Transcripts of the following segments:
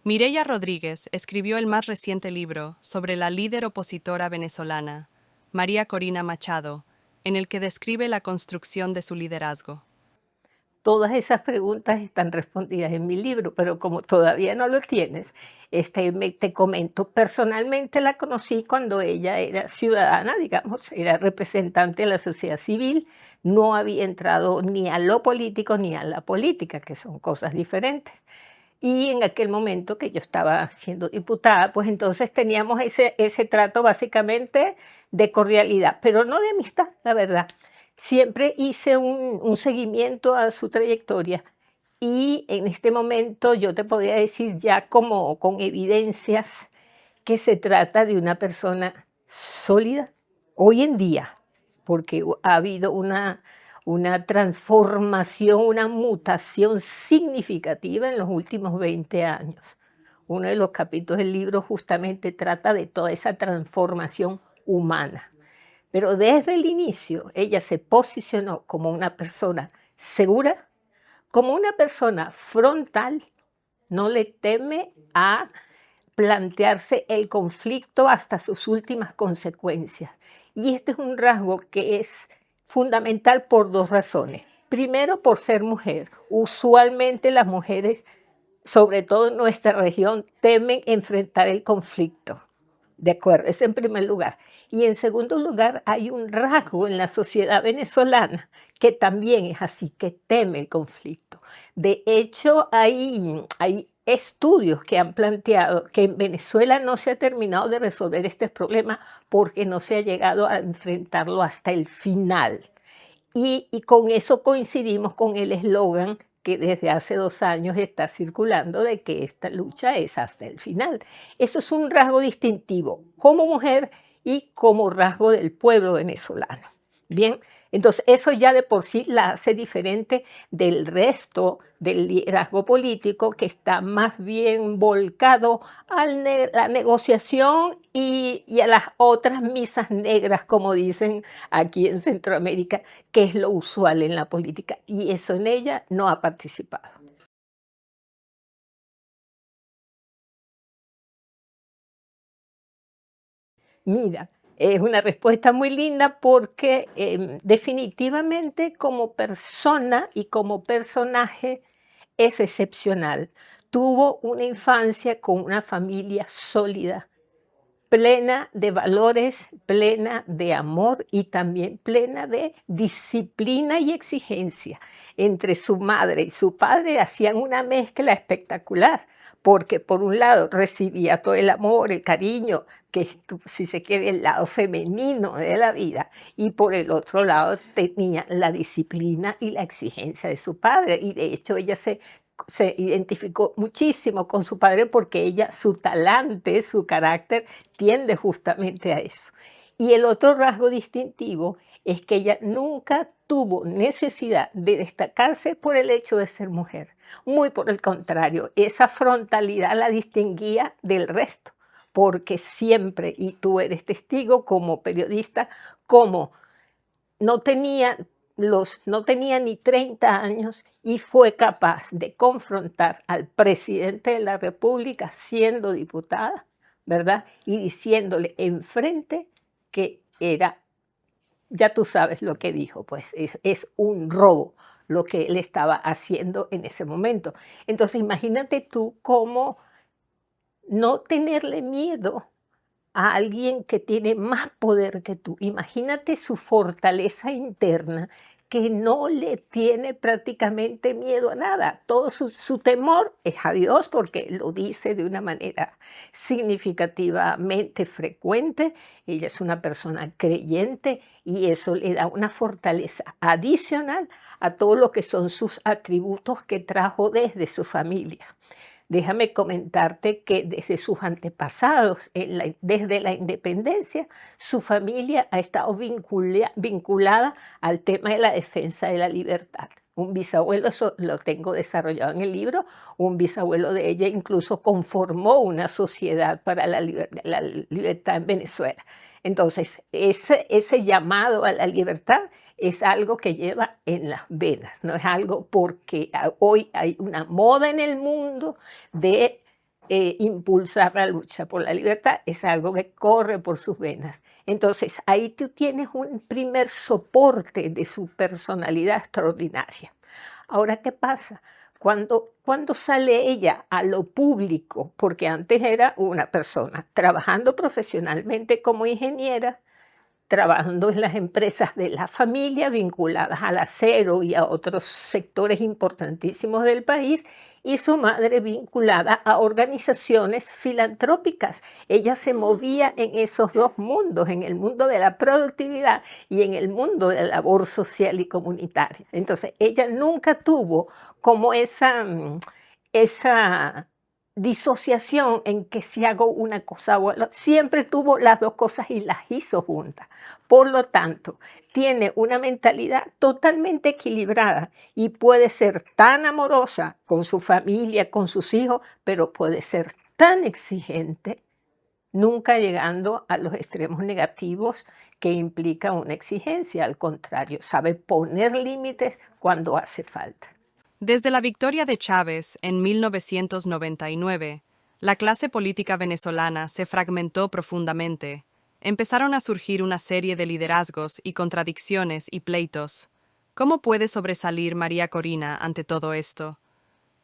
Mireya Rodríguez escribió el más reciente libro sobre la líder opositora venezolana, María Corina Machado, en el que describe la construcción de su liderazgo. Todas esas preguntas están respondidas en mi libro, pero como todavía no lo tienes, te comento, personalmente la conocí cuando ella era ciudadana, digamos, era representante de la sociedad civil, no había entrado ni a lo político ni a la política, que son cosas diferentes. Y en aquel momento que yo estaba siendo diputada, pues entonces teníamos ese trato básicamente de cordialidad, pero no de amistad, la verdad. Siempre hice un seguimiento a su trayectoria y en este momento yo te podría decir ya como con evidencias que se trata de una persona sólida hoy en día, porque ha habido una transformación, una mutación significativa en los últimos 20 años. Uno de los capítulos del libro justamente trata de toda esa transformación humana. Pero desde el inicio ella se posicionó como una persona segura, como una persona frontal, no le teme a plantearse el conflicto hasta sus últimas consecuencias. Y este es un rasgo que es fundamental por dos razones. Primero, por ser mujer. Usualmente las mujeres, sobre todo en nuestra región, temen enfrentar el conflicto. De acuerdo, es en primer lugar. Y en segundo lugar, hay un rasgo en la sociedad venezolana que también es así, que teme el conflicto. De hecho, hay estudios que han planteado que en Venezuela no se ha terminado de resolver este problema porque no se ha llegado a enfrentarlo hasta el final. Y con eso coincidimos con el eslogan que desde hace 2 años está circulando de que esta lucha es hasta el final. Eso es un rasgo distintivo como mujer y como rasgo del pueblo venezolano. Bien, entonces eso ya de por sí la hace diferente del resto del liderazgo político que está más bien volcado a la negociación y a las otras misas negras, como dicen aquí en Centroamérica, que es lo usual en la política, y eso en ella no ha participado. Mira, es una respuesta muy linda porque definitivamente como persona y como personaje es excepcional. Tuvo una infancia con una familia sólida, plena de valores, plena de amor y también plena de disciplina y exigencia. Entre su madre y su padre hacían una mezcla espectacular, porque por un lado recibía todo el amor, el cariño, que es, si se quiere, el lado femenino de la vida, y por el otro lado tenía la disciplina y la exigencia de su padre, y de hecho ella se identificó muchísimo con su padre porque ella, su talante, su carácter, tiende justamente a eso. Y el otro rasgo distintivo es que ella nunca tuvo necesidad de destacarse por el hecho de ser mujer. Muy por el contrario, esa frontalidad la distinguía del resto, porque siempre, y tú eres testigo como periodista, como no tenía ni 30 años y fue capaz de confrontar al presidente de la República siendo diputada, ¿verdad? Y diciéndole enfrente que era, ya tú sabes lo que dijo, pues es un robo lo que él estaba haciendo en ese momento. Entonces imagínate tú cómo no tenerle miedo a alguien que tiene más poder que tú. Imagínate su fortaleza interna, que no le tiene prácticamente miedo a nada. Todo su temor es a Dios, porque lo dice de una manera significativamente frecuente. Ella es una persona creyente y eso le da una fortaleza adicional a todo lo que son sus atributos que trajo desde su familia. Déjame comentarte que desde sus antepasados, desde la independencia, su familia ha estado vinculada al tema de la defensa de la libertad. Un bisabuelo, eso lo tengo desarrollado en el libro, un bisabuelo de ella incluso conformó una sociedad para la libertad en Venezuela. Entonces, ese llamado a la libertad es algo que lleva en las venas, no es algo porque hoy hay una moda en el mundo de impulsar la lucha por la libertad, es algo que corre por sus venas. Entonces, ahí tú tienes un primer soporte de su personalidad extraordinaria. Ahora, ¿qué pasa? Cuando sale ella a lo público, porque antes era una persona trabajando profesionalmente como ingeniera, trabajando en las empresas de la familia vinculadas al acero y a otros sectores importantísimos del país, y su madre vinculada a organizaciones filantrópicas. Ella se movía en esos dos mundos, en el mundo de la productividad y en el mundo de la labor social y comunitaria. Entonces, ella nunca tuvo como esa disociación en que si hago una cosa, bueno, siempre tuvo las dos cosas y las hizo juntas. Por lo tanto, tiene una mentalidad totalmente equilibrada y puede ser tan amorosa con su familia, con sus hijos, pero puede ser tan exigente, nunca llegando a los extremos negativos que implica una exigencia. Al contrario, sabe poner límites cuando hace falta. Desde la victoria de Chávez en 1999, la clase política venezolana se fragmentó profundamente. Empezaron a surgir una serie de liderazgos y contradicciones y pleitos. ¿Cómo puede sobresalir María Corina ante todo esto?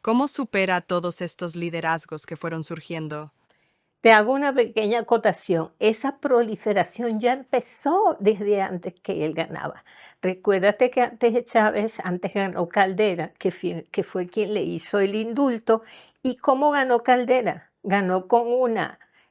¿Cómo supera todos estos liderazgos que fueron surgiendo? Te hago una pequeña acotación. Esa proliferación ya empezó desde antes que él ganaba. Recuérdate que antes de Chávez, antes ganó Caldera, que fue quien le hizo el indulto. ¿Y cómo ganó Caldera? Ganó con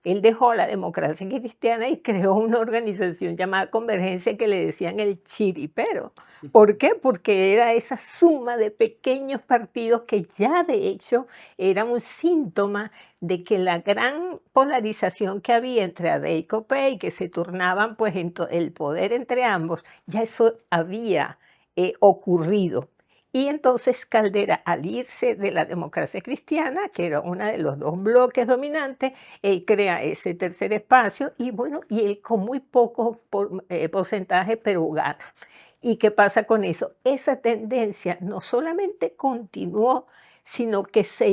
él dejó la democracia cristiana y creó una organización llamada Convergencia que le decían el chiripero. ¿Por qué? Porque era esa suma de pequeños partidos que ya de hecho era un síntoma de que la gran polarización que había entre AD y COPEI, que se turnaban pues el poder entre ambos, ya eso había ocurrido. Y entonces Caldera, al irse de la democracia cristiana, que era uno de los dos bloques dominantes, él crea ese tercer espacio y bueno, y él con muy poco porcentaje, pero gana. ¿Y qué pasa con eso? Esa tendencia no solamente continuó, sino que se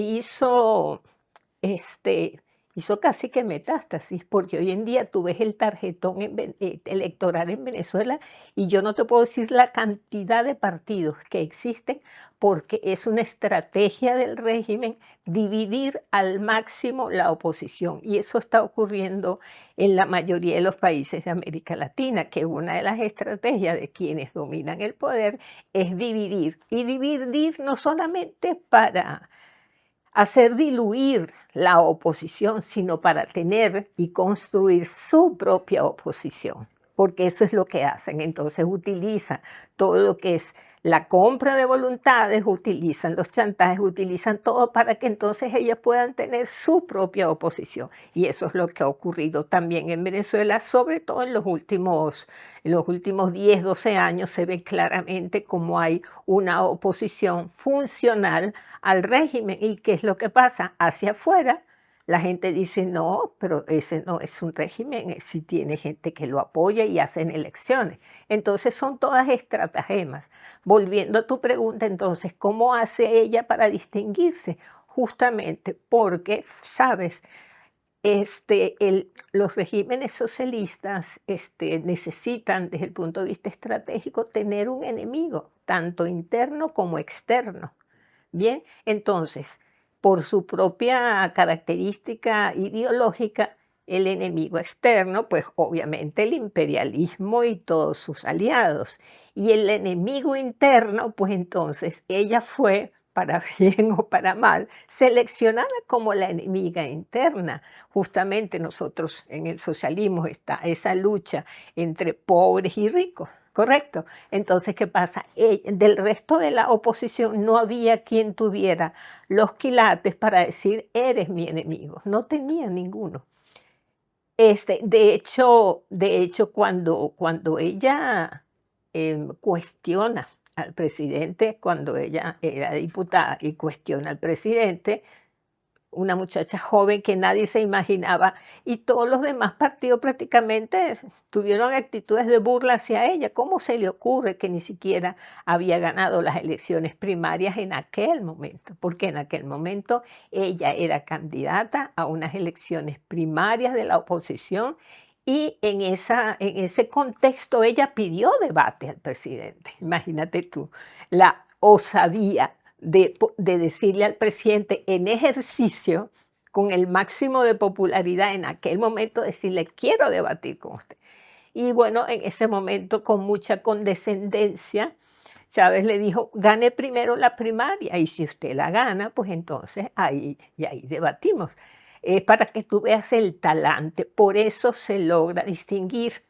este, hizo casi que metástasis, porque hoy en día tú ves el tarjetón electoral en Venezuela y yo no te puedo decir la cantidad de partidos que existen, porque es una estrategia del régimen dividir al máximo la oposición. Y eso está ocurriendo en la mayoría de los países de América Latina, que una de las estrategias de quienes dominan el poder es dividir. Y dividir no solamente para hacer diluir la oposición, sino para tener y construir su propia oposición, porque eso es lo que hacen. Entonces utilizan todo lo que es la compra de voluntades, utilizan los chantajes, utilizan todo para que entonces ellos puedan tener su propia oposición. Y eso es lo que ha ocurrido también en Venezuela, sobre todo en los últimos 10, 12 años se ve claramente cómo hay una oposición funcional al régimen. ¿Y qué es lo que pasa? Hacia afuera, la gente dice, no, pero ese no es un régimen, si tiene gente que lo apoya y hacen elecciones. Entonces son todas estratagemas. Volviendo a tu pregunta, entonces, ¿cómo hace ella para distinguirse? Justamente porque, sabes, los regímenes socialistas necesitan, desde el punto de vista estratégico, tener un enemigo, tanto interno como externo. Bien, entonces, por su propia característica ideológica, el enemigo externo, pues obviamente el imperialismo y todos sus aliados. Y el enemigo interno, pues entonces ella fue, para bien o para mal, seleccionada como la enemiga interna. Justamente nosotros en el socialismo está esa lucha entre pobres y ricos, ¿correcto? Entonces, ¿qué pasa? Del resto de la oposición no había quien tuviera los quilates para decir, eres mi enemigo. No tenía ninguno. De hecho, cuando ella cuestiona al presidente, cuando ella era diputada y cuestiona al presidente, una muchacha joven que nadie se imaginaba, y todos los demás partidos prácticamente tuvieron actitudes de burla hacia ella. ¿Cómo se le ocurre que ni siquiera había ganado las elecciones primarias en aquel momento? Porque en aquel momento ella era candidata a unas elecciones primarias de la oposición, y en ese contexto ella pidió debate al presidente. Imagínate tú, la osadía de decirle al presidente en ejercicio, con el máximo de popularidad en aquel momento, decirle: quiero debatir con usted. Y bueno, en ese momento, con mucha condescendencia, Chávez le dijo: gane primero la primaria, y si usted la gana, pues entonces ahí debatimos. Para que tú veas el talante, por eso se logra distinguir.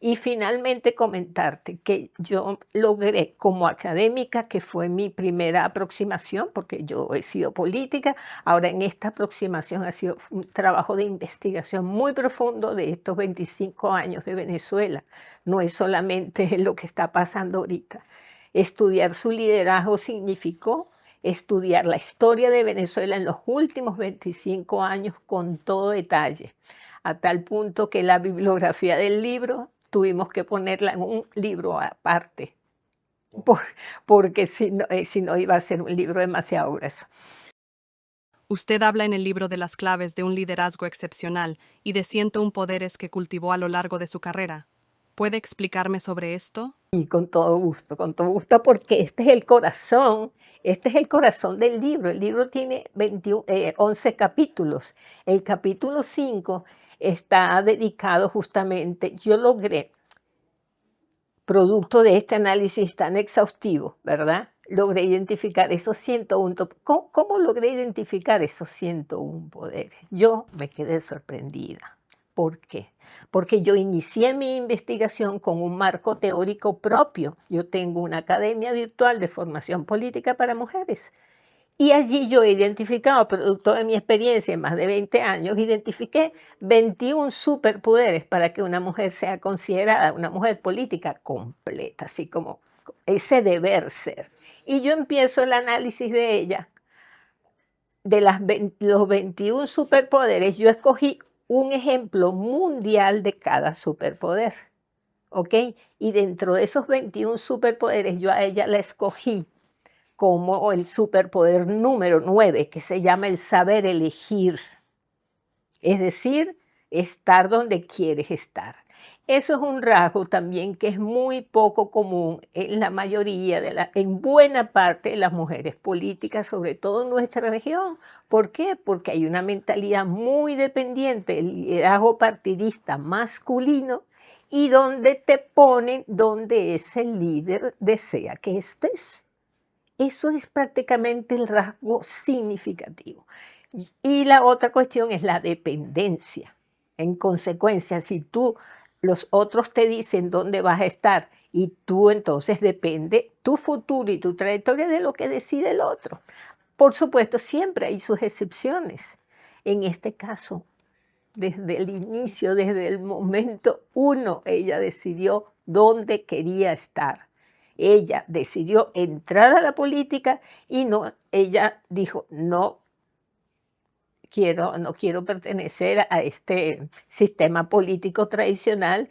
Y finalmente comentarte que yo logré como académica, que fue mi primera aproximación, porque yo he sido política, ahora en esta aproximación ha sido un trabajo de investigación muy profundo de estos 25 años de Venezuela. No es solamente lo que está pasando ahorita. Estudiar su liderazgo significó estudiar la historia de Venezuela en los últimos 25 años con todo detalle, a tal punto que la bibliografía del libro tuvimos que ponerla en un libro aparte, por, porque si no iba a ser un libro demasiado grueso. Usted habla en el libro de las claves de un liderazgo excepcional y de 101 poderes que cultivó a lo largo de su carrera. ¿Puede explicarme sobre esto? Y con todo gusto, porque este es el corazón del libro. El libro tiene 11 capítulos. El capítulo 5 está dedicado justamente, yo logré, producto de este análisis tan exhaustivo, ¿verdad? Logré identificar esos 101. ¿Cómo logré identificar esos 101 poderes? Yo me quedé sorprendida. ¿Por qué? Porque yo inicié mi investigación con un marco teórico propio. Yo tengo una academia virtual de formación política para mujeres. Y allí yo he identificado, producto de mi experiencia en más de 20 años, identifiqué 21 superpoderes para que una mujer sea considerada una mujer política completa, así como ese deber ser. Y yo empiezo el análisis de ella, de los 21 superpoderes, yo escogí un ejemplo mundial de cada superpoder, ¿ok? Y dentro de esos 21 superpoderes, yo a ella la escogí como el superpoder número 9, que se llama el saber elegir, es decir, estar donde quieres estar. Eso es un rasgo también que es muy poco común en la mayoría, en buena parte de las mujeres políticas, sobre todo en nuestra región. ¿Por qué? Porque hay una mentalidad muy dependiente del liderazgo partidista masculino, y donde te ponen donde ese líder desea que estés. Eso es prácticamente el rasgo significativo. Y la otra cuestión es la dependencia. En consecuencia, si los otros te dicen dónde vas a estar, y tú entonces depende tu futuro y tu trayectoria de lo que decide el otro. Por supuesto, siempre hay sus excepciones. En este caso, desde el inicio, desde el momento uno, ella decidió dónde quería estar. Ella decidió entrar a la política, y ella dijo: no quiero pertenecer a este sistema político tradicional,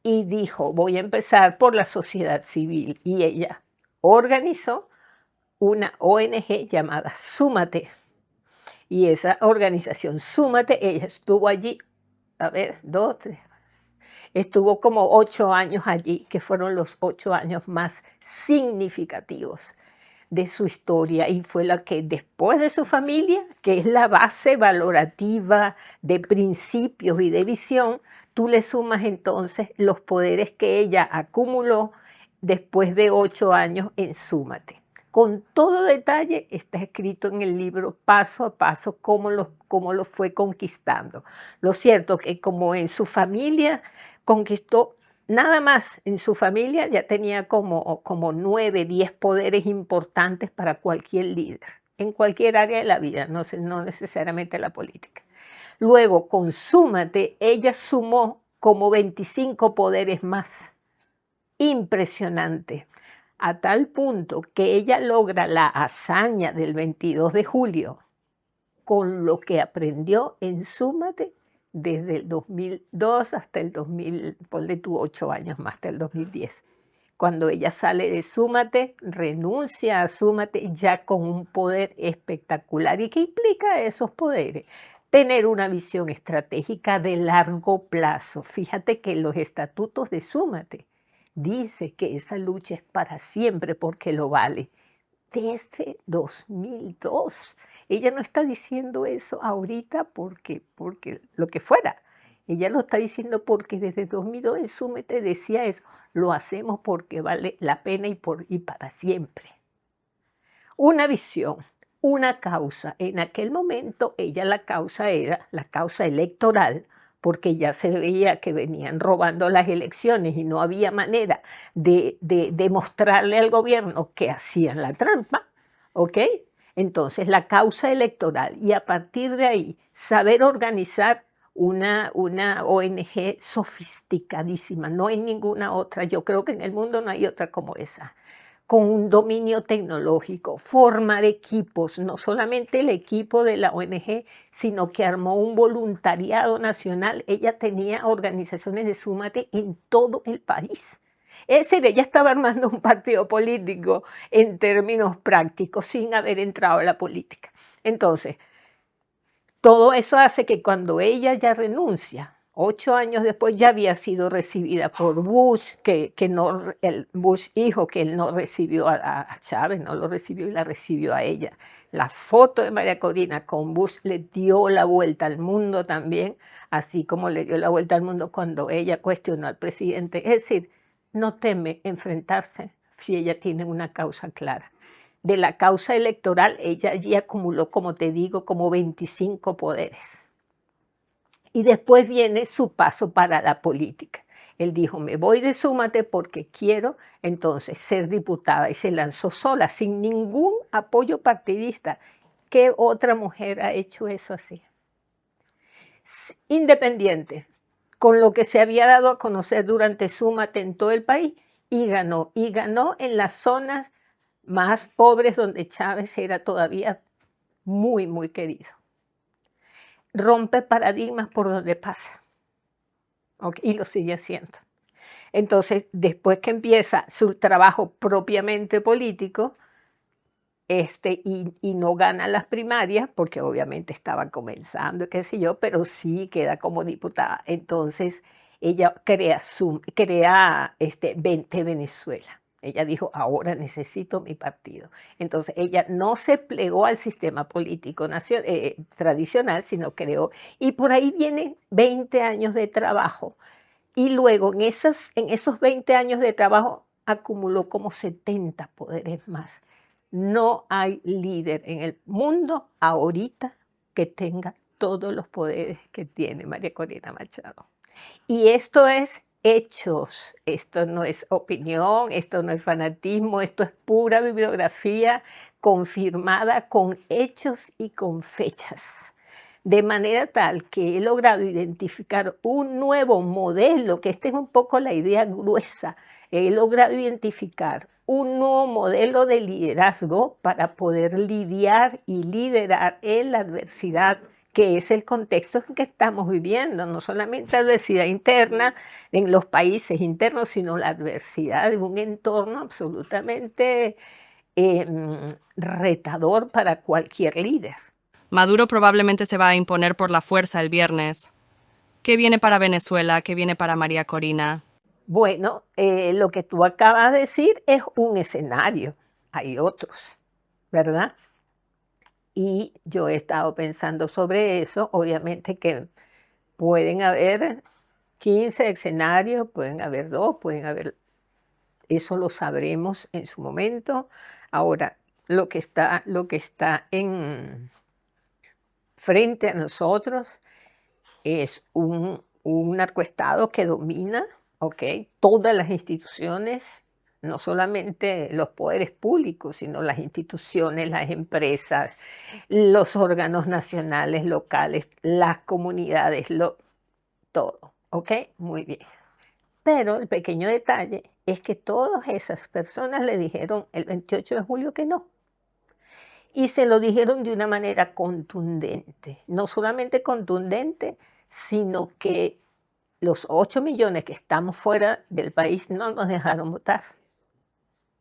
y dijo: voy a empezar por la sociedad civil. Y ella organizó una ONG llamada Súmate. Y esa organización Súmate, ella estuvo allí, estuvo como 8 años allí, que fueron los 8 años más significativos de su historia, y fue la que, después de su familia, que es la base valorativa de principios y de visión, tú le sumas entonces los poderes que ella acumuló después de 8 años en Súmate. Con todo detalle está escrito en el libro, paso a paso, cómo lo fue conquistando. Lo cierto que, como en su familia conquistó, nada más en su familia ya tenía como 9, 10 poderes importantes para cualquier líder, en cualquier área de la vida, no necesariamente la política. Luego, con Súmate, ella sumó como 25 poderes más. Impresionante. A tal punto que ella logra la hazaña del 22 de julio con lo que aprendió en Súmate desde el 2002 hasta el 2000, ponle tú 8 años más, hasta el 2010. Cuando ella sale de Súmate, renuncia a Súmate ya con un poder espectacular. ¿Y qué implica esos poderes? Tener una visión estratégica de largo plazo. Fíjate que los estatutos de Súmate dice que esa lucha es para siempre porque lo vale. Desde 2002. Ella no está diciendo eso ahorita porque lo que fuera. Ella lo está diciendo porque desde 2002 en Súmete decía eso. Lo hacemos porque vale la pena y para siempre. Una visión, una causa. En aquel momento ella la causa era la causa electoral, porque ya se veía que venían robando las elecciones y no había manera de demostrarle al gobierno que hacían la trampa, ¿ok? Entonces la causa electoral y a partir de ahí saber organizar una ONG sofisticadísima, no hay ninguna otra, yo creo que en el mundo no hay otra como esa, con un dominio tecnológico, formar equipos, no solamente el equipo de la ONG, sino que armó un voluntariado nacional. Ella tenía organizaciones de Súmate en todo el país. Es decir, ella estaba armando un partido político en términos prácticos, sin haber entrado a la política. Entonces, todo eso hace que cuando ella ya renuncia, 8 años después ya había sido recibida por Bush, el Bush hijo, que él no recibió a Chávez, no lo recibió y la recibió a ella. La foto de María Corina con Bush le dio la vuelta al mundo también, así como le dio la vuelta al mundo cuando ella cuestionó al presidente. Es decir, no teme enfrentarse si ella tiene una causa clara. De la causa electoral, ella allí acumuló, como te digo, como 25 poderes. Y después viene su paso para la política. Él dijo, me voy de Súmate porque quiero entonces ser diputada. Y se lanzó sola, sin ningún apoyo partidista. ¿Qué otra mujer ha hecho eso así? Independiente, con lo que se había dado a conocer durante Súmate en todo el país, y ganó. Y ganó en las zonas más pobres donde Chávez era todavía muy, muy querido. Rompe paradigmas por donde pasa, ¿okay? Y lo sigue haciendo. Entonces, después que empieza su trabajo propiamente político, y no gana las primarias, porque obviamente estaba comenzando, qué sé yo, pero sí queda como diputada. Entonces, ella crea 20 Venezuela. Ella dijo, ahora necesito mi partido. Entonces, ella no se plegó al sistema político tradicional, sino creó. Y por ahí vienen 20 años de trabajo. Y luego, en esos 20 años de trabajo, acumuló como 70 poderes más. No hay líder en el mundo ahorita que tenga todos los poderes que tiene María Corina Machado. Y esto es hechos, esto no es opinión, esto no es fanatismo, esto es pura bibliografía confirmada con hechos y con fechas. De manera tal que he logrado identificar un nuevo modelo, que esta es un poco la idea gruesa, he logrado identificar un nuevo modelo de liderazgo para poder lidiar y liderar en la adversidad, que es el contexto en que estamos viviendo, no solamente la adversidad interna en los países internos, sino la adversidad de un entorno absolutamente retador para cualquier líder. Maduro probablemente se va a imponer por la fuerza el viernes. ¿Qué viene para Venezuela? ¿Qué viene para María Corina? Bueno, lo que tú acabas de decir es un escenario, hay otros, ¿verdad? Y yo he estado pensando sobre eso, obviamente que pueden haber 15 escenarios, pueden haber 2, pueden haber, eso lo sabremos en su momento. Ahora, lo que está en frente a nosotros es un narcoestado que domina, ¿okay?, todas las instituciones, no solamente los poderes públicos, sino las instituciones, las empresas, los órganos nacionales, locales, las comunidades, todo, ¿ok? Muy bien. Pero el pequeño detalle es que todas esas personas le dijeron el 28 de julio que no. Y se lo dijeron de una manera contundente, no solamente contundente, sino que los 8 millones que estamos fuera del país no nos dejaron votar.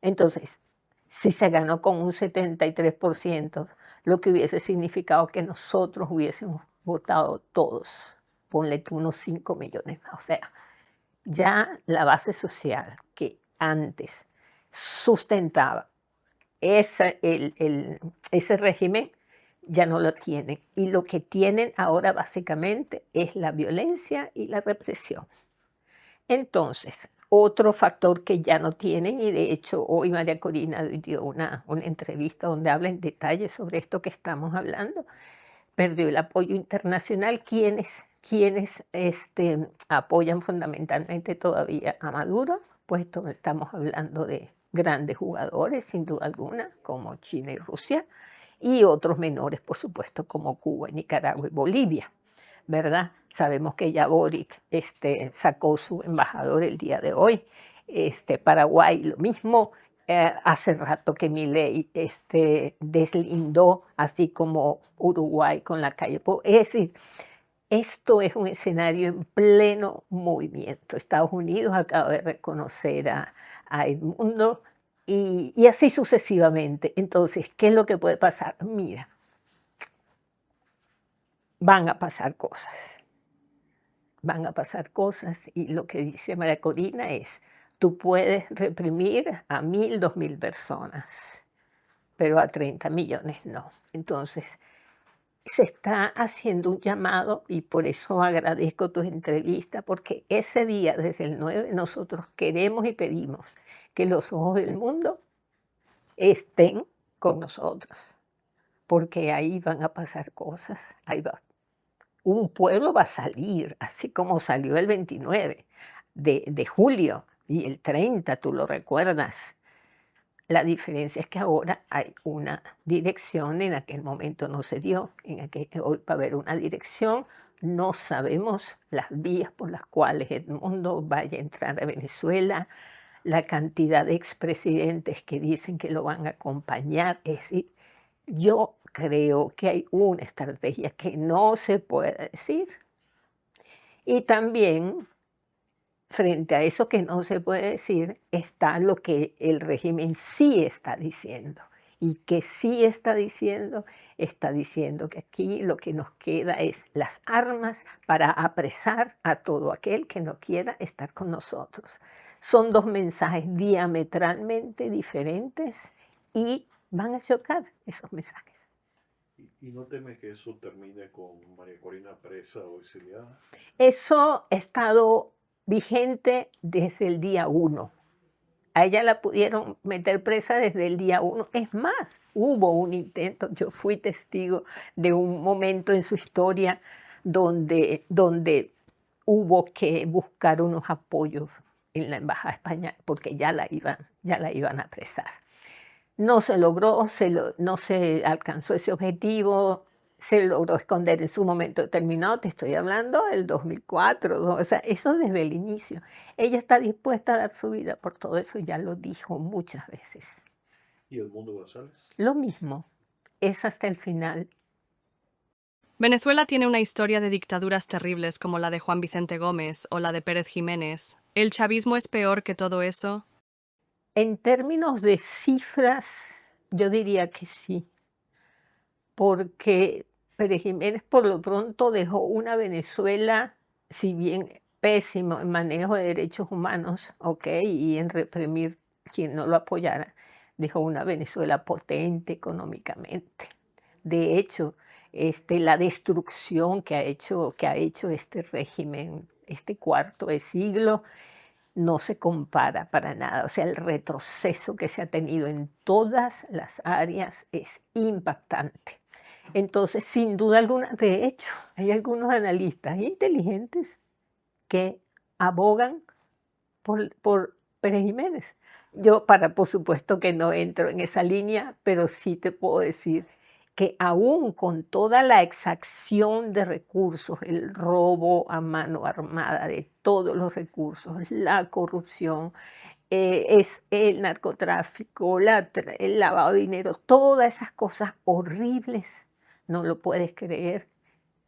Entonces, si se ganó con un 73%, lo que hubiese significado que nosotros hubiésemos votado todos, ponle tú unos 5 millones más. O sea, ya la base social que antes sustentaba ese régimen ya no lo tienen. Y lo que tienen ahora básicamente es la violencia y la represión. Entonces, otro factor que ya no tienen, y de hecho hoy María Corina dio una entrevista donde habla en detalle sobre esto que estamos hablando, perdió el apoyo internacional. ¿Quiénes apoyan fundamentalmente todavía a Maduro? Pues estamos hablando de grandes jugadores, sin duda alguna, como China y Rusia, y otros menores, por supuesto, como Cuba, Nicaragua y Bolivia, ¿verdad? Sabemos que ya Boric sacó su embajador el día de hoy, Paraguay lo mismo, hace rato que Milei deslindó, así como Uruguay con la calle Pou. Es decir, esto es un escenario en pleno movimiento. Estados Unidos acaba de reconocer a Edmundo y así sucesivamente. Entonces, ¿qué es lo que puede pasar? Mira, van a pasar cosas. Van a pasar cosas y lo que dice María Corina es, tú puedes reprimir a 1.000, 2.000 personas, pero a 30 millones no. Entonces, se está haciendo un llamado y por eso agradezco tus entrevistas, porque ese día, desde el 9, nosotros queremos y pedimos que los ojos del mundo estén con nosotros, porque ahí van a pasar cosas, ahí va. Un pueblo va a salir, así como salió el 29 de julio y el 30, tú lo recuerdas. La diferencia es que ahora hay una dirección, en aquel momento no se dio, hoy va a haber una dirección, no sabemos las vías por las cuales el mundo vaya a entrar a Venezuela, la cantidad de expresidentes que dicen que lo van a acompañar, es decir, yo creo que hay una estrategia que no se puede decir. Y también, frente a eso que no se puede decir, está lo que el régimen sí está diciendo. Y que sí está diciendo que aquí lo que nos queda es las armas para apresar a todo aquel que no quiera estar con nosotros. Son dos mensajes diametralmente diferentes y van a chocar esos mensajes. ¿Y no teme que eso termine con María Corina presa o exiliada? Eso ha estado vigente desde el día 1. A ella la pudieron meter presa desde el día 1. Es más, hubo un intento, yo fui testigo de un momento en su historia donde hubo que buscar unos apoyos en la embajada española porque ya la iban a apresar. No se logró, no se alcanzó ese objetivo, se logró esconder en su momento determinado, te estoy hablando del 2004, ¿no? O sea, eso desde el inicio. Ella está dispuesta a dar su vida por todo eso, ya lo dijo muchas veces. ¿Y el mundo González? Lo mismo, es hasta el final. Venezuela tiene una historia de dictaduras terribles como la de Juan Vicente Gómez o la de Pérez Jiménez. ¿El chavismo es peor que todo eso? En términos de cifras, yo diría que sí, porque Pérez Jiménez por lo pronto dejó una Venezuela, si bien pésimo en manejo de derechos humanos, y en reprimir quien no lo apoyara, dejó una Venezuela potente económicamente. De hecho, la destrucción que ha hecho este régimen, este cuarto de siglo, no se compara para nada. O sea, el retroceso que se ha tenido en todas las áreas es impactante. Entonces, sin duda alguna, de hecho, hay algunos analistas inteligentes que abogan por Pérez Jiménez. Yo, por supuesto que no entro en esa línea, pero sí te puedo decir que aún con toda la exacción de recursos, el robo a mano armada de todos los recursos, la corrupción, es el narcotráfico, el lavado de dinero, todas esas cosas horribles, no lo puedes creer.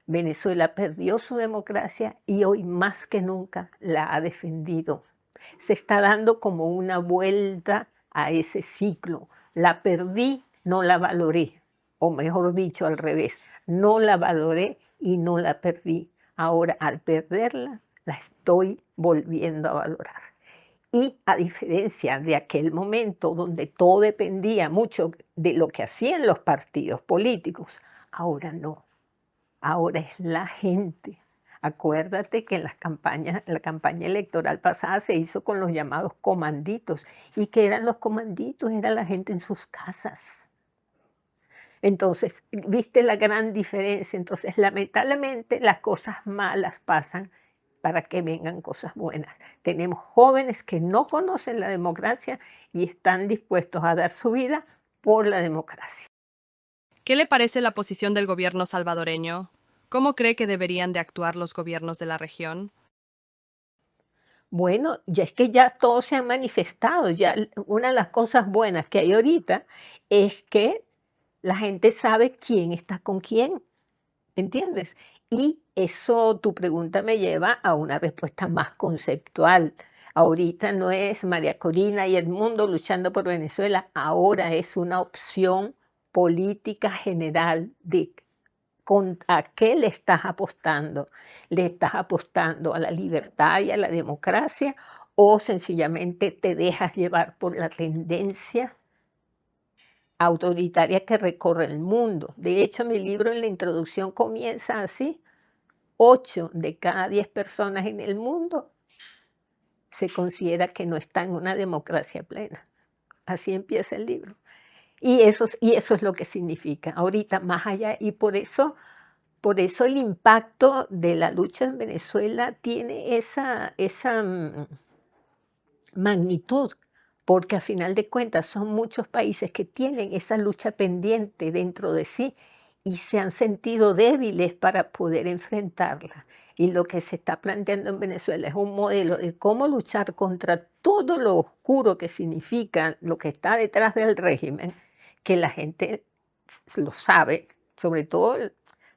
Venezuela perdió su democracia y hoy más que nunca la ha defendido. Se está dando como una vuelta a ese ciclo. La perdí, no la valoré, o mejor dicho, al revés, no la valoré y no la perdí. Ahora, al perderla, la estoy volviendo a valorar. Y a diferencia de aquel momento donde todo dependía mucho de lo que hacían los partidos políticos, ahora no. Ahora es la gente. Acuérdate que en la campaña electoral pasada se hizo con los llamados comanditos. ¿Y qué eran los comanditos? Era la gente en sus casas. Entonces, ¿viste la gran diferencia? Entonces, lamentablemente, las cosas malas pasan para que vengan cosas buenas. Tenemos jóvenes que no conocen la democracia y están dispuestos a dar su vida por la democracia. ¿Qué le parece la posición del gobierno salvadoreño? ¿Cómo cree que deberían de actuar los gobiernos de la región? Bueno, ya es que ya todos se han manifestado. Ya una de las cosas buenas que hay ahorita es que la gente sabe quién está con quién, ¿entiendes? Y eso, tu pregunta me lleva a una respuesta más conceptual. Ahorita no es María Corina y Edmundo luchando por Venezuela, ahora es una opción política general de ¿a qué le estás apostando? ¿Le estás apostando a la libertad y a la democracia o sencillamente te dejas llevar por la tendencia autoritaria que recorre el mundo? De hecho, mi libro en la introducción comienza así: 8 de cada 10 personas en el mundo se considera que no está en una democracia plena. Así empieza el libro. Y eso es lo que significa ahorita, más allá, y por eso el impacto de la lucha en Venezuela tiene esa magnitud, porque a final de cuentas son muchos países que tienen esa lucha pendiente dentro de sí y se han sentido débiles para poder enfrentarla. Y lo que se está planteando en Venezuela es un modelo de cómo luchar contra todo lo oscuro que significa lo que está detrás del régimen, que la gente lo sabe, sobre todo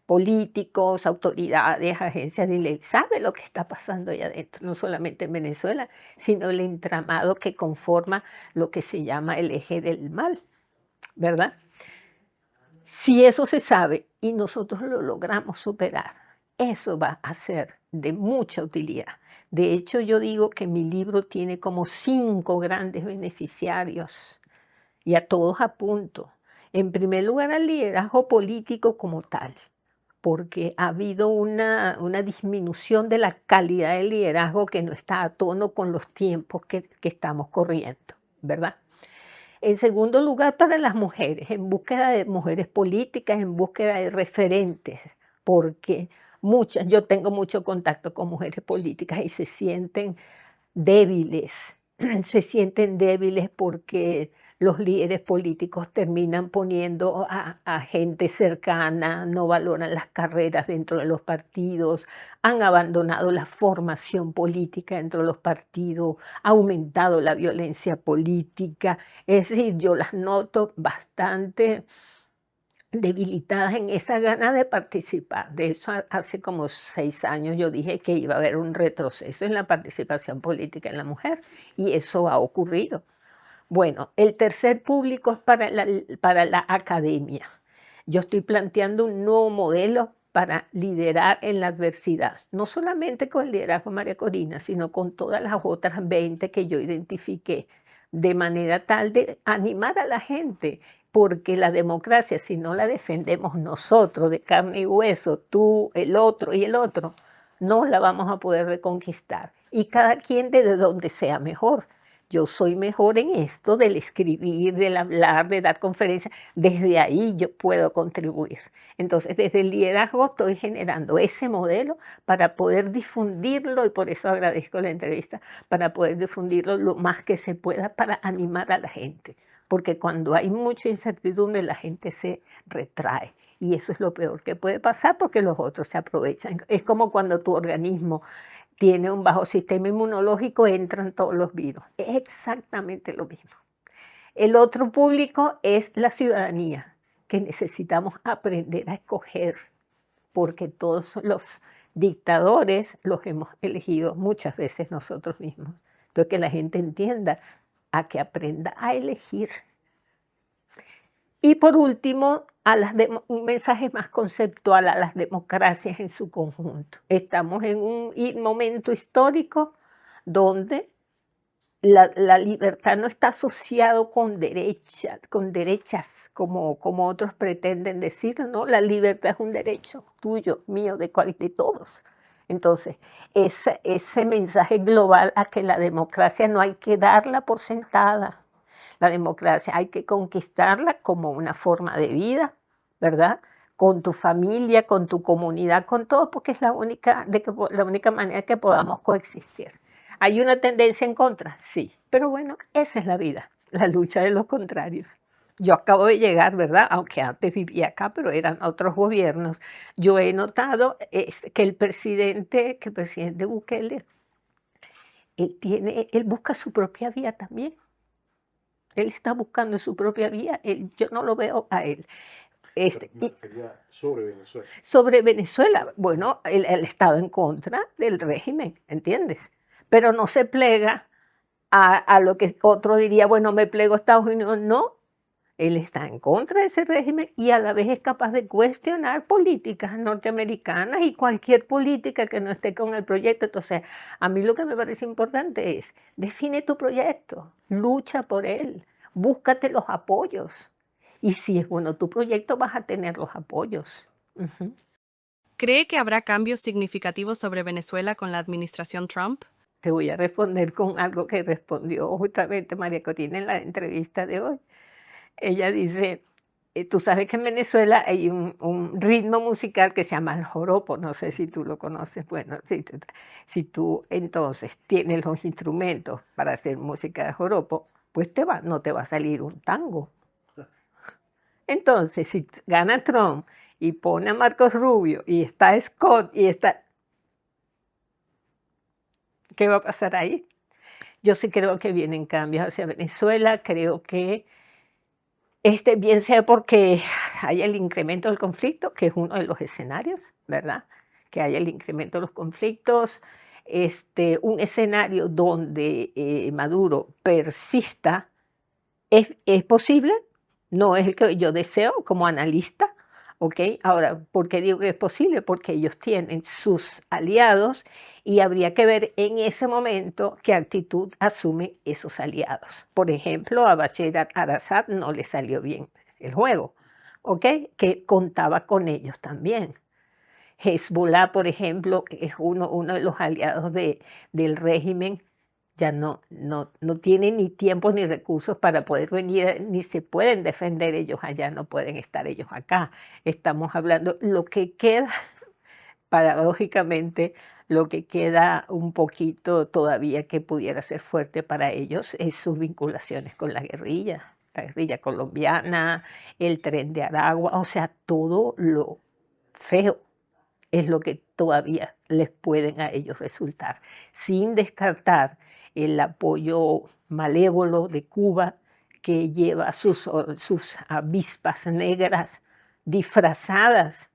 políticos, autoridades, agencias de ley, sabe lo que está pasando allá adentro, no solamente en Venezuela, sino el entramado que conforma lo que se llama el eje del mal, ¿verdad? Si eso se sabe y nosotros lo logramos superar, eso va a ser de mucha utilidad. De hecho, yo digo que mi libro tiene como 5 grandes beneficiarios y a todos apunto. En primer lugar, al liderazgo político como tal, porque ha habido una disminución de la calidad del liderazgo que no está a tono con los tiempos que estamos corriendo, ¿verdad? En segundo lugar, para las mujeres, en búsqueda de mujeres políticas, en búsqueda de referentes, porque yo tengo mucho contacto con mujeres políticas y se sienten débiles, se sienten débiles porque los líderes políticos terminan poniendo a gente cercana, no valoran las carreras dentro de los partidos, han abandonado la formación política dentro de los partidos, ha aumentado la violencia política. Es decir, yo las noto bastante debilitadas en esa gana de participar. De eso hace como 6 años yo dije que iba a haber un retroceso en la participación política en la mujer y eso ha ocurrido. Bueno, el tercer público es para la academia. Yo estoy planteando un nuevo modelo para liderar en la adversidad, no solamente con el liderazgo de María Corina, sino con todas las otras 20 que yo identifiqué, de manera tal de animar a la gente, porque la democracia, si no la defendemos nosotros de carne y hueso, tú, el otro y el otro, no la vamos a poder reconquistar. Y cada quien desde donde sea mejor. Yo soy mejor en esto del escribir, del hablar, de dar conferencias. Desde ahí yo puedo contribuir. Entonces, desde el liderazgo estoy generando ese modelo para poder difundirlo, y por eso agradezco la entrevista, para poder difundirlo lo más que se pueda para animar a la gente. Porque cuando hay mucha incertidumbre, la gente se retrae. Y eso es lo peor que puede pasar porque los otros se aprovechan. Es como cuando tu organismo tiene un bajo sistema inmunológico, entran todos los virus. Es exactamente lo mismo. El otro público es la ciudadanía, que necesitamos aprender a escoger, porque todos los dictadores los hemos elegido muchas veces nosotros mismos. Entonces, que la gente entienda, a que aprenda a elegir. Y por último, un mensaje más conceptual a las democracias en su conjunto. Estamos en un momento histórico donde la libertad no está asociado con derechas como otros pretenden decir, ¿no? La libertad es un derecho tuyo, mío, de todos. Entonces, ese mensaje global a que la democracia no hay que darla por sentada. La democracia hay que conquistarla como una forma de vida, ¿verdad? Con tu familia, con tu comunidad, con todo, porque es la única manera que podamos coexistir. ¿Hay una tendencia en contra? Sí, pero bueno, esa es la vida, la lucha de los contrarios. Yo acabo de llegar, ¿verdad? Aunque antes vivía acá, pero eran otros gobiernos. Yo he notado que el presidente Bukele, él busca su propia vía también. Él está buscando su propia vía, yo no lo veo a él. Me refería sobre Venezuela. Sobre Venezuela, bueno, él ha estado en contra del régimen, ¿entiendes? Pero no se plega a lo que otro diría, bueno, me plego a Estados Unidos. No, él está en contra de ese régimen y a la vez es capaz de cuestionar políticas norteamericanas y cualquier política que no esté con el proyecto. Entonces, a mí lo que me parece importante es, define tu proyecto, lucha por él, búscate los apoyos. Y si es bueno tu proyecto, vas a tener los apoyos. Uh-huh. ¿Cree que habrá cambios significativos sobre Venezuela con la administración Trump? Te voy a responder con algo que respondió justamente María Corina en la entrevista de hoy. Ella dice, tú sabes que en Venezuela hay un ritmo musical que se llama el joropo, no sé si tú lo conoces. Bueno, si tú entonces tienes los instrumentos para hacer música de joropo, pues no te va a salir un tango. Entonces, si gana Trump y pone a Marcos Rubio y está Scott y está... ¿Qué va a pasar ahí? Yo sí creo que vienen cambios hacia Venezuela, creo que bien sea porque hay el incremento del conflicto, que es uno de los escenarios, ¿verdad? Que haya el incremento de los conflictos, un escenario donde Maduro persista, es posible, no es el que yo deseo como analista, ¿ok? Ahora, ¿por qué digo que es posible? Porque ellos tienen sus aliados y habría que ver en ese momento qué actitud asumen esos aliados. Por ejemplo, a Bashar al-Assad no le salió bien el juego, ¿ok? Que contaba con ellos también. Hezbollah, por ejemplo, es uno de los aliados del régimen, ya no tienen ni tiempo ni recursos para poder venir, ni se pueden defender ellos allá, no pueden estar ellos acá. Estamos hablando, lo que queda, paradójicamente, lo que queda un poquito todavía que pudiera ser fuerte para ellos es sus vinculaciones con la guerrilla colombiana, el Tren de Aragua, o sea, todo lo feo es lo que todavía les pueden a ellos resultar, sin descartar el apoyo malévolo de Cuba, que lleva sus avispas negras disfrazadas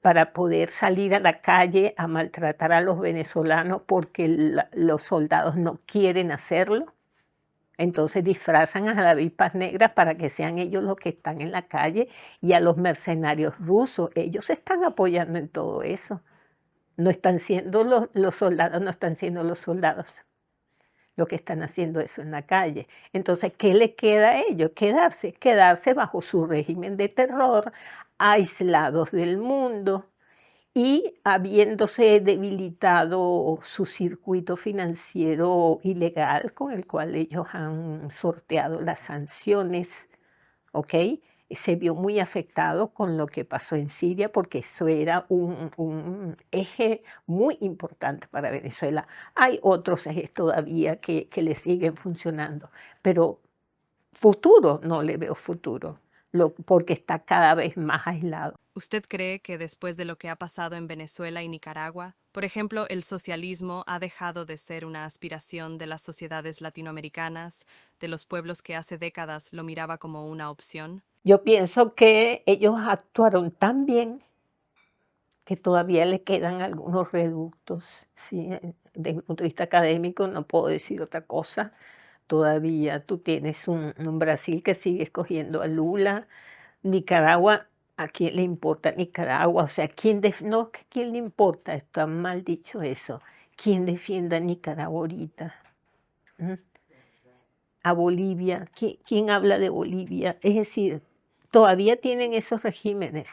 para poder salir a la calle a maltratar a los venezolanos porque los soldados no quieren hacerlo. Entonces disfrazan a las avispas negras para que sean ellos los que están en la calle, y a los mercenarios rusos. Ellos están apoyando en todo eso. No están siendo los soldados, no están siendo los soldados lo que están haciendo eso en la calle. Entonces, ¿qué le queda a ellos? Quedarse bajo su régimen de terror, aislados del mundo y habiéndose debilitado su circuito financiero ilegal con el cual ellos han sorteado las sanciones, ¿ok? Se vio muy afectado con lo que pasó en Siria, porque eso era un eje muy importante para Venezuela. Hay otros ejes todavía que le siguen funcionando, pero futuro, no le veo futuro, porque está cada vez más aislado. ¿Usted cree que después de lo que ha pasado en Venezuela y Nicaragua, Por ejemplo, el socialismo ha dejado de ser una aspiración de las sociedades latinoamericanas, de los pueblos que hace décadas lo miraba como una opción. Yo pienso que ellos actuaron tan bien que todavía le quedan algunos reductos, ¿sí? Desde el punto de vista académico no puedo decir otra cosa. Todavía tú tienes un Brasil que sigue escogiendo a Lula, Nicaragua, ¿a quién le importa Nicaragua? O sea, no, que quién le importa, está mal dicho eso. ¿Quién defienda a Nicaragua ahorita? ¿Mm? A Bolivia, ¿quién habla de Bolivia? Es decir, todavía tienen esos regímenes.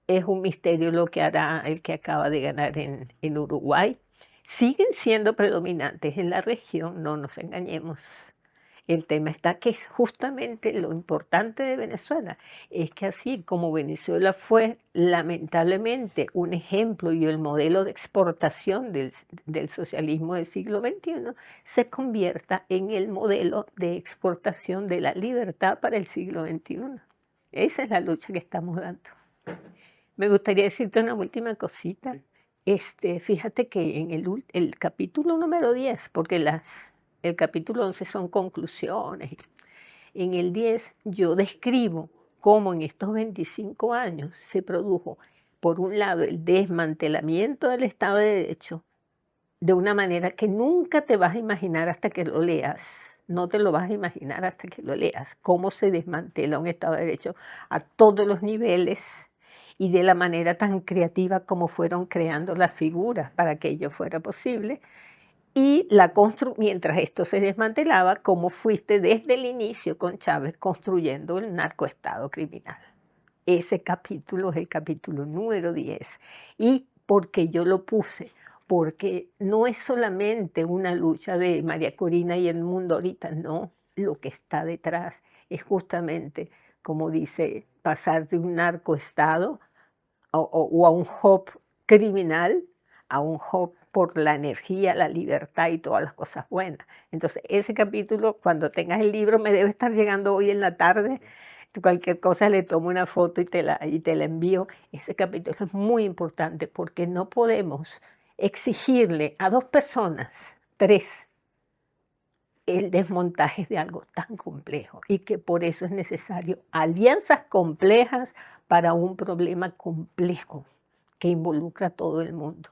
Es un misterio lo que hará el que acaba de ganar en Uruguay. Siguen siendo predominantes en la región, no nos engañemos. El tema está que es justamente lo importante de Venezuela es que así como Venezuela fue lamentablemente un ejemplo y el modelo de exportación del socialismo del siglo XXI, se convierta en el modelo de exportación de la libertad para el siglo XXI. Esa es la lucha que estamos dando. Me gustaría decirte una última cosita. Fíjate que en el capítulo número 10, porque el capítulo 11 son conclusiones, en el 10 yo describo cómo en estos 25 años se produjo, por un lado, el desmantelamiento del Estado de Derecho de una manera que nunca te vas a imaginar hasta que lo leas. No te lo vas a imaginar hasta que lo leas, cómo se desmantela un Estado de Derecho a todos los niveles y de la manera tan creativa como fueron creando las figuras para que ello fuera posible. Y mientras esto se desmantelaba, cómo fuiste desde el inicio con Chávez construyendo el narcoestado criminal. Ese capítulo es el capítulo número 10. ¿Y por qué yo lo puse? Porque no es solamente una lucha de María Corina y el mundo ahorita, no. Lo que está detrás es justamente, como dice, pasar de un narcoestado o a un hop criminal, a un hop por la energía, la libertad y todas las cosas buenas. Entonces, ese capítulo, cuando tengas el libro, me debe estar llegando hoy en la tarde. Cualquier cosa le tomo una foto y te la envío. Ese capítulo es muy importante porque no podemos exigirle a dos personas, tres, el desmontaje de algo tan complejo y que por eso es necesario alianzas complejas para un problema complejo que involucra a todo el mundo.